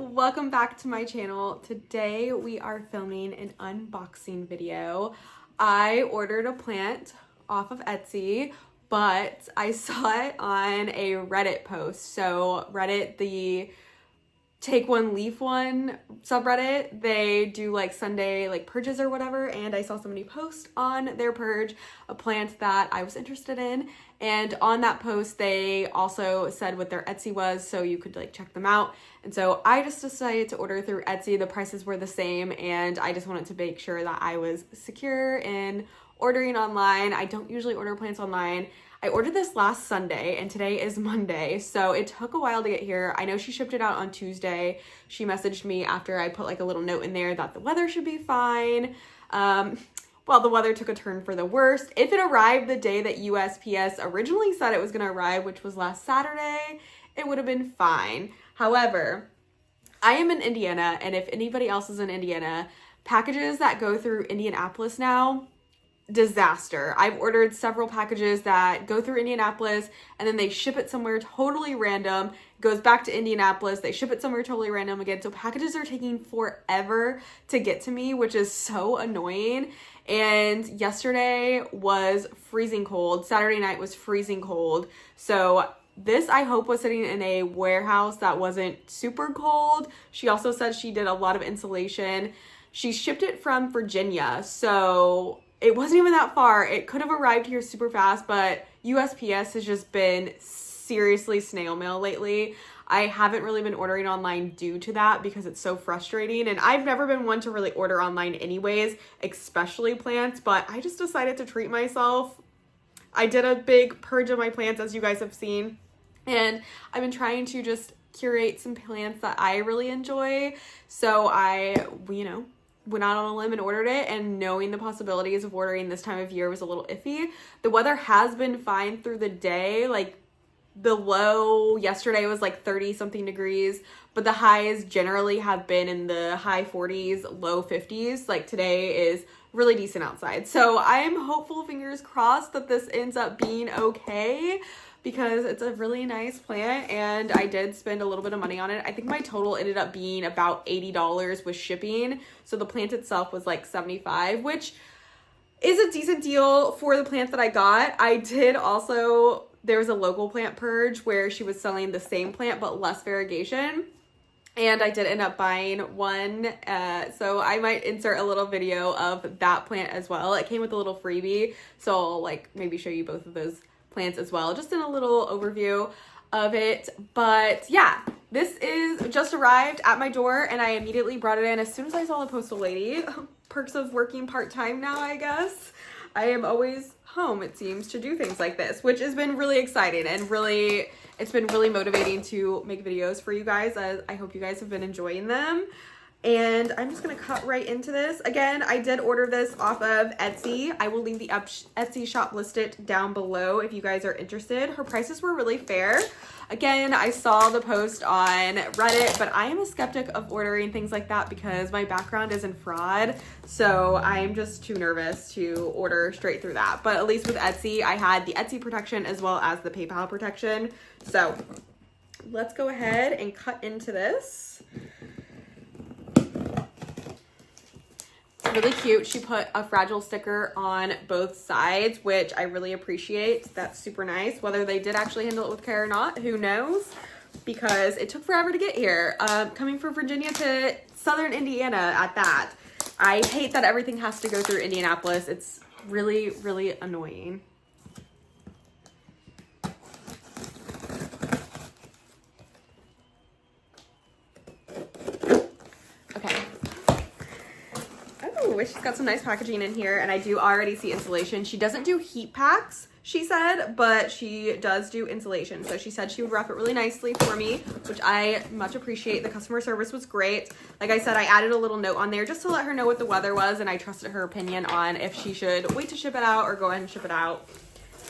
welcome back to my channel. Today we are filming an unboxing video. I ordered a plant off of Etsy, but I saw it on a Reddit post. So Reddit, the Take One Leaf One subreddit, they do like Sunday like purges or whatever, and I saw somebody post on their purge a plant that I was interested in, and on that post they also said what their Etsy was, so you could like check them out. And so I just decided to order through Etsy. The prices were the same, and I just wanted to make sure that I was secure in ordering online. I don't usually order plants online. I ordered this last Sunday and today is Monday, so it took a while to get here. I know she shipped it out on Tuesday. She messaged me after I put like a little note in there that the weather should be fine. Well, the weather took a turn for the worst. If it arrived the day that USPS originally said it was going to arrive, which was last Saturday, it would have been fine. However, I am in Indiana, and if anybody else is in Indiana, packages that go through Indianapolis now, disaster. I've ordered several packages that go through Indianapolis and then they ship it somewhere totally random, goes back to Indianapolis, they ship it somewhere totally random again. So packages are taking forever to get to me, which is so annoying. And yesterday was freezing cold. Saturday night was freezing cold. So this, I hope, was sitting in a warehouse that wasn't super cold. She also said she did a lot of insulation. She shipped it from Virginia, so it wasn't even that far. It could have arrived here super fast, but USPS has just been seriously snail mail lately. I haven't really been ordering online due to that because it's so frustrating, and I've never been one to really order online anyways, especially plants, but I just decided to treat myself. I did a big purge of my plants, as you guys have seen, and I've been trying to just curate some plants that I really enjoy. So I, went out on a limb and ordered it, and knowing the possibilities of ordering this time of year was a little iffy. The weather has been fine through the day. Like the low yesterday was like 30 something degrees, but the highs generally have been in the high 40s, low 50s. Like today is really decent outside. So I am hopeful, fingers crossed, that this ends up being okay, because it's a really nice plant and I did spend a little bit of money on it. I think my total ended up being about $80 with shipping. So the plant itself was like $75, which is a decent deal for the plant that I got. I did also, there was a local plant purge where she was selling the same plant but less variegation. And I did end up buying one, so I might insert a little video of that plant as well. It came with a little freebie, so I'll like maybe show you both of those plants as well, just in a little overview of it. But yeah, this is just arrived at my door and I immediately brought it in as soon as I saw the postal lady. Perks of working part-time now, I guess. I am always home, it seems, to do things like this, which has been really exciting and really, it's been really motivating to make videos for you guys. I hope you guys have been enjoying them. And I'm just going to cut right into this. Again, I did order this off of Etsy. I will leave the Etsy shop listed down below if you guys are interested. Her prices were really fair. Again, I saw the post on Reddit, but I am a skeptic of ordering things like that because my background is in fraud. So I'm just too nervous to order straight through that. But at least with Etsy, I had the Etsy protection as well as the PayPal protection. So let's go ahead and cut into this. Really cute. She put a fragile sticker on both sides, which I really appreciate. That's super nice. Whether they did actually handle it with care or not, who knows, because it took forever to get here. Coming from Virginia to southern Indiana at that. I hate that everything has to go through Indianapolis. It's really, really annoying. She's got some nice packaging in here, and I do already see insulation. She doesn't do heat packs, she said, but she does do insulation. So she said she would wrap it really nicely for me, which I much appreciate. The customer service was great. Like I said, I added a little note on there just to let her know what the weather was, and I trusted her opinion on if she should wait to ship it out or go ahead and ship it out.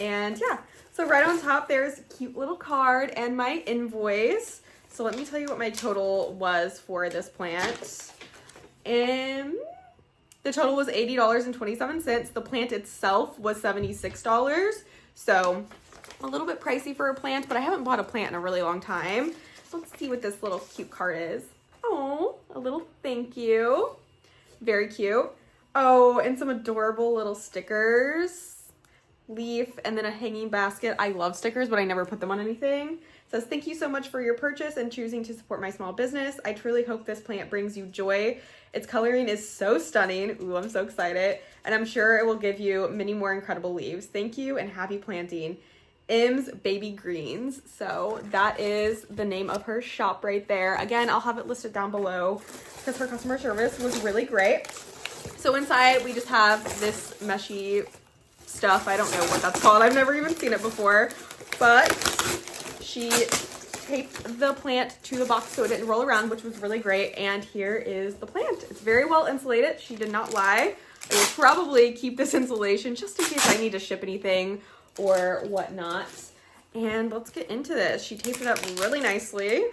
And yeah, so right on top there's a cute little card and my invoice. So let me tell you what my total was for this plant. And the total was $80.27. The plant itself was $76. So a little bit pricey for a plant, but I haven't bought a plant in a really long time. Let's see what this little cute card is. a little thank you. Very cute. Oh, and some adorable little stickers. Leaf, and then a hanging basket. I love stickers, but I never put them on anything. It says, thank you so much for your purchase and choosing to support my small business. I truly hope this plant brings you joy. Its coloring is so stunning. Ooh, I'm so excited. And I'm sure it will give you many more incredible leaves. Thank you and happy planting. M's Baby Greens. So that is the name of her shop right there. Again, I'll have it listed down below because her customer service was really great. So inside we just have this meshy stuff. I don't know what that's called. I've never even seen it before, but she taped the plant to the box so it didn't roll around, which was really great. And here is the plant. It's very well insulated. She did not lie. I will probably keep this insulation just in case I need to ship anything or whatnot. And let's get into this. She taped it up really nicely.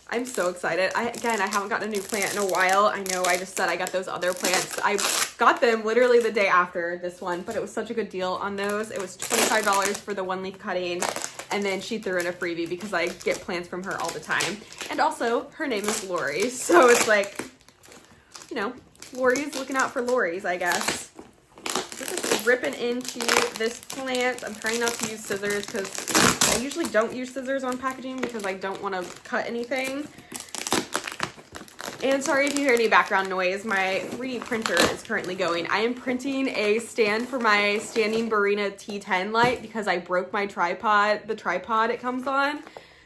I'm so excited. Again, I haven't gotten a new plant in a while. I know I just said I got those other plants. I got them literally the day after this one, but it was such a good deal on those. It was $25 for the 1-leaf cutting, and then she threw in a freebie because I get plants from her all the time. And also, her name is Lori, so it's like, you know, Lori's looking out for Lori's, I guess. Just ripping into this plant. I'm trying not to use scissors because I usually don't use scissors on packaging because I don't want to cut anything. And sorry if you hear any background noise, my 3D printer is currently going. I am printing a stand for my standing Barina T10 light because I broke my tripod, the tripod it comes on.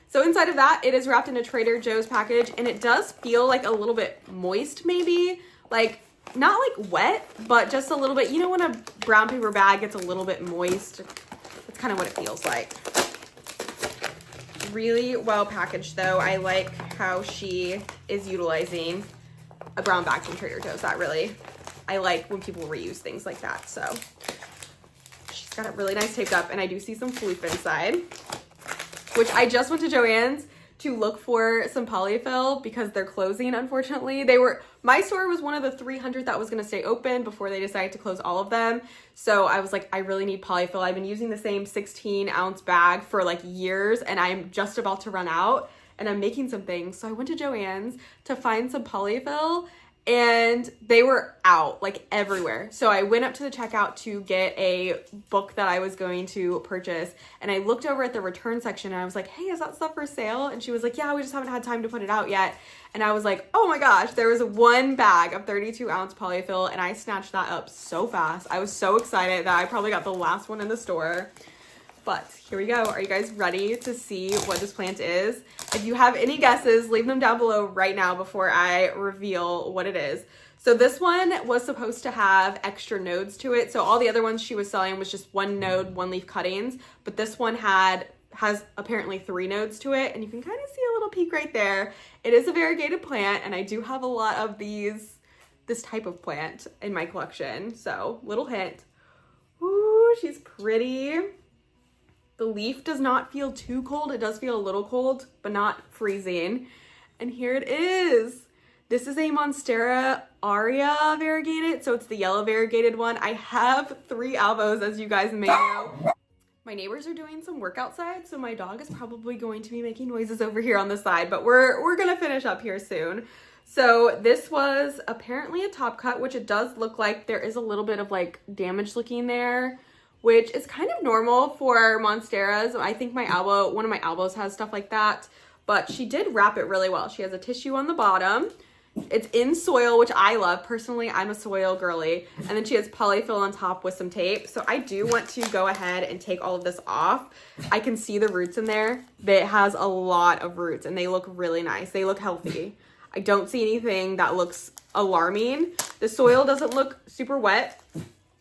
So inside of that, it is wrapped in a Trader Joe's package, and it does feel like a little bit moist maybe, like not like wet, but just a little bit. You know when a brown paper bag gets a little bit moist? That's kind of what it feels like. Really well packaged though. I like how she is utilizing a brown bag from Trader Joe's. That really, I like when people reuse things like that. So she's got it really nice taped up, and I do see some floop inside, which I just went to Joann's to look for some polyfill because they're closing, unfortunately. My store was one of the 300 that was gonna stay open before they decided to close all of them. So I was like, I really need polyfill. I've been using the same 16-ounce bag for like years, and I'm just about to run out, and I'm making some things. So I went to Joann's to find some polyfill, and they were out like everywhere. So I went up to the checkout to get a book that I was going to purchase, and I looked over at the return section and I was like, hey, is that stuff for sale? And she was like, yeah, we just haven't had time to put it out yet. And I was like, oh my gosh, there was one bag of 32-ounce polyfill, and I snatched that up so fast. I was so excited that I probably got the last one in the store. But here we go. Are you guys ready to see what this plant is? If you have any guesses, leave them down below right now before I reveal what it is. So this one was supposed to have extra nodes to it. So all the other ones she was selling was just 1 node, 1-leaf cuttings. But this one has apparently 3 nodes to it. And you can kind of see a little peek right there. It is a variegated plant, and I do have a lot of this type of plant in my collection. So little hint. Ooh, she's pretty. The leaf does not feel too cold. It does feel a little cold, but not freezing. And here it is. This is a Monstera Aria variegated, so it's the yellow variegated one. I have 3 albos, as you guys may know. My neighbors are doing some work outside, so my dog is probably going to be making noises over here on the side, but we're gonna finish up here soon. So this was apparently a top cut, which it does look like there is a little bit of like damage looking there, which is kind of normal for Monsteras. I think one of my albos has stuff like that, but she did wrap it really well. She has a tissue on the bottom. It's in soil, which I love. Personally, I'm a soil girly. And then she has polyfill on top with some tape. So I do want to go ahead and take all of this off. I can see the roots in there. It has a lot of roots, and they look really nice. They look healthy. I don't see anything that looks alarming. The soil doesn't look super wet.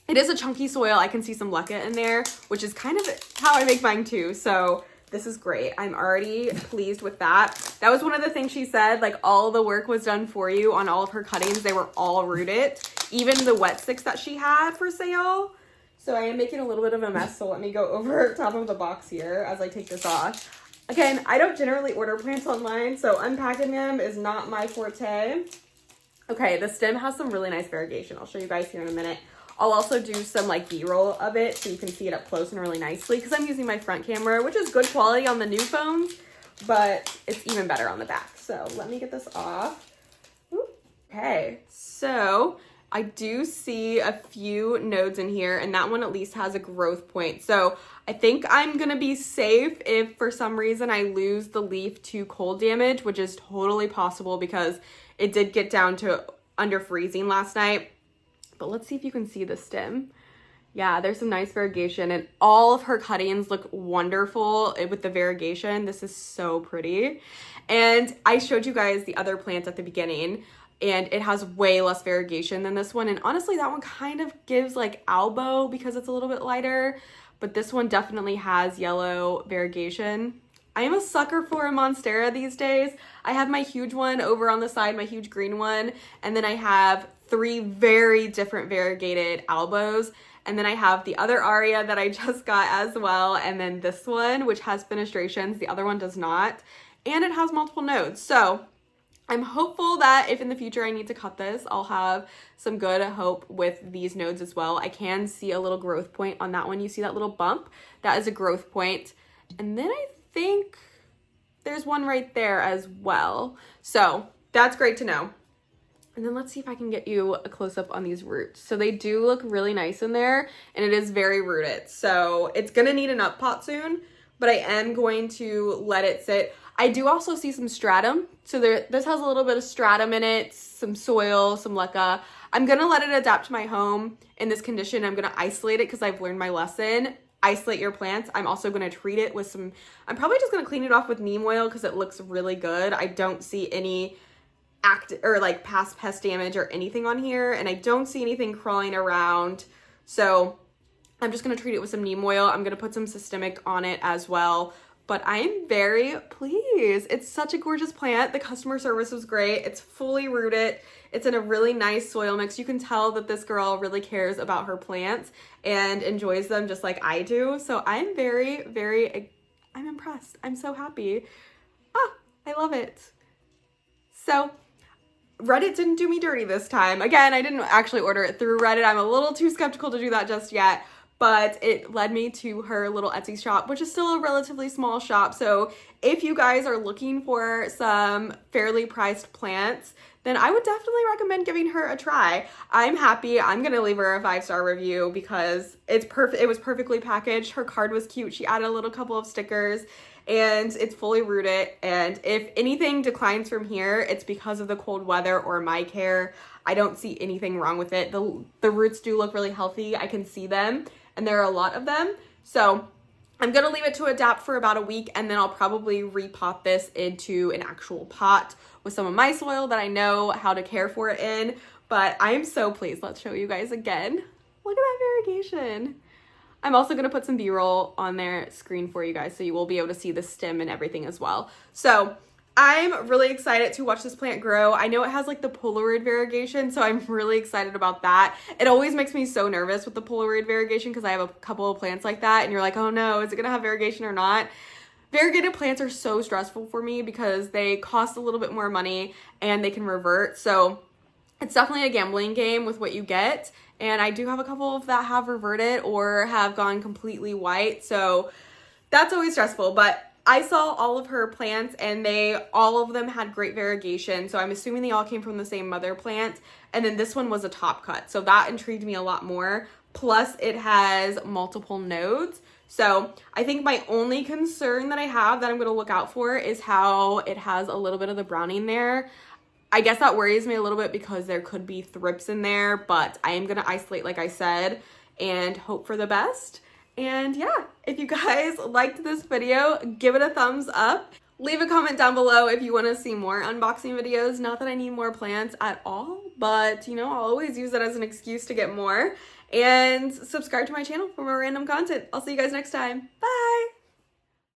It is a chunky soil. I can see some leca in there, which is kind of how I make mine too. So this is great. I'm already pleased with that. That was one of the things she said, like all the work was done for you on all of her cuttings. They were all rooted, even the wet sticks that she had for sale. So I am making a little bit of a mess. So let me go over top of the box here as I take this off. Again, I don't generally order plants online, so unpacking them is not my forte. Okay, the stem has some really nice variegation. I'll show you guys here in a minute. I'll also do some like B-roll of it so you can see it up close and really nicely because I'm using my front camera, which is good quality on the new phones, but it's even better on the back. So let me get this off. Okay, so I do see a few nodes in here, and that one at least has a growth point. So I think I'm gonna be safe if for some reason I lose the leaf to cold damage, which is totally possible because it did get down to under freezing last night. But let's see if you can see the stem. Yeah, there's some nice variegation, and all of her cuttings look wonderful with the variegation. This is so pretty. And I showed you guys the other plants at the beginning, and it has way less variegation than this one. And honestly, that one kind of gives like elbow because it's a little bit lighter, but this one definitely has yellow variegation. I am a sucker for a Monstera these days. I have my huge one over on the side, my huge green one, and then I have 3 very different variegated albos. And then I have the other Aria that I just got as well, and then this one, which has fenestrations. The other one does not, and it has multiple nodes. So I'm hopeful that if in the future I need to cut this, I'll have some good hope with these nodes as well. I can see a little growth point on that one. You see that little bump? That is a growth point. And then I think there's one right there as well. So that's great to know. And then let's see if I can get you a close-up on these roots. So they do look really nice in there, and it is very rooted. So it's gonna need an up pot soon, but I am going to let it sit. I do also see some stratum. So this has a little bit of stratum in it, some soil, some leca. I'm gonna let it adapt to my home in this condition. I'm gonna isolate it because I've learned my lesson. Isolate your plants. I'm also gonna treat it with some, I'm probably just gonna clean it off with neem oil because it looks really good. I don't see any past pest damage or anything on here, and I don't see anything crawling around. So I'm just gonna treat it with some neem oil. I'm gonna put some systemic on it as well. But I'm very pleased. It's such a gorgeous plant. The customer service was great. It's fully rooted. It's in a really nice soil mix. You can tell that this girl really cares about her plants and enjoys them just like I do. So I'm I'm impressed. I'm so happy. I love it. So Reddit didn't do me dirty this time. Again, I didn't actually order it through Reddit. I'm a little too skeptical to do that just yet, but it led me to her little Etsy shop, which is still a relatively small shop. So if you guys are looking for some fairly priced plants, then I would definitely recommend giving her a try. I'm happy. I'm gonna leave her a 5-star review because it's perfect. It was perfectly packaged. Her card was cute. She added a little couple of stickers, and it's fully rooted. And if anything declines from here, it's because of the cold weather or my care. I don't see anything wrong with it. The roots do look really healthy. I can see them, and there are a lot of them. So I'm gonna leave it to adapt for about a week, and then I'll probably repot this into an actual pot with some of my soil that I know how to care for it in. But I am so pleased. Let's show you guys again. Look at that variegation. I'm also going to put some B-roll on their screen for you guys so you will be able to see the stem and everything as well. So I'm really excited to watch this plant grow. I know it has like the Polaroid variegation, so I'm really excited about that. It always makes me so nervous with the Polaroid variegation because I have a couple of plants like that, and you're like, oh no, is it going to have variegation or not? Variegated plants are so stressful for me because they cost a little bit more money and they can revert. So it's definitely a gambling game with what you get. And I do have a couple of that have reverted or have gone completely white. So that's always stressful. But I saw all of her plants and all of them had great variegation. So I'm assuming they all came from the same mother plant. And then this one was a top cut. So that intrigued me a lot more. Plus it has multiple nodes. So I think my only concern that I have that I'm going to look out for is how it has a little bit of the browning there. I guess that worries me a little bit because there could be thrips in there, but I am going to isolate like I said and hope for the best. And yeah, if you guys liked this video, give it a thumbs up. Leave a comment down below if you want to see more unboxing videos. Not that I need more plants at all, but you know, I'll always use that as an excuse to get more. And subscribe to my channel for more random content. I'll see you guys next time. Bye!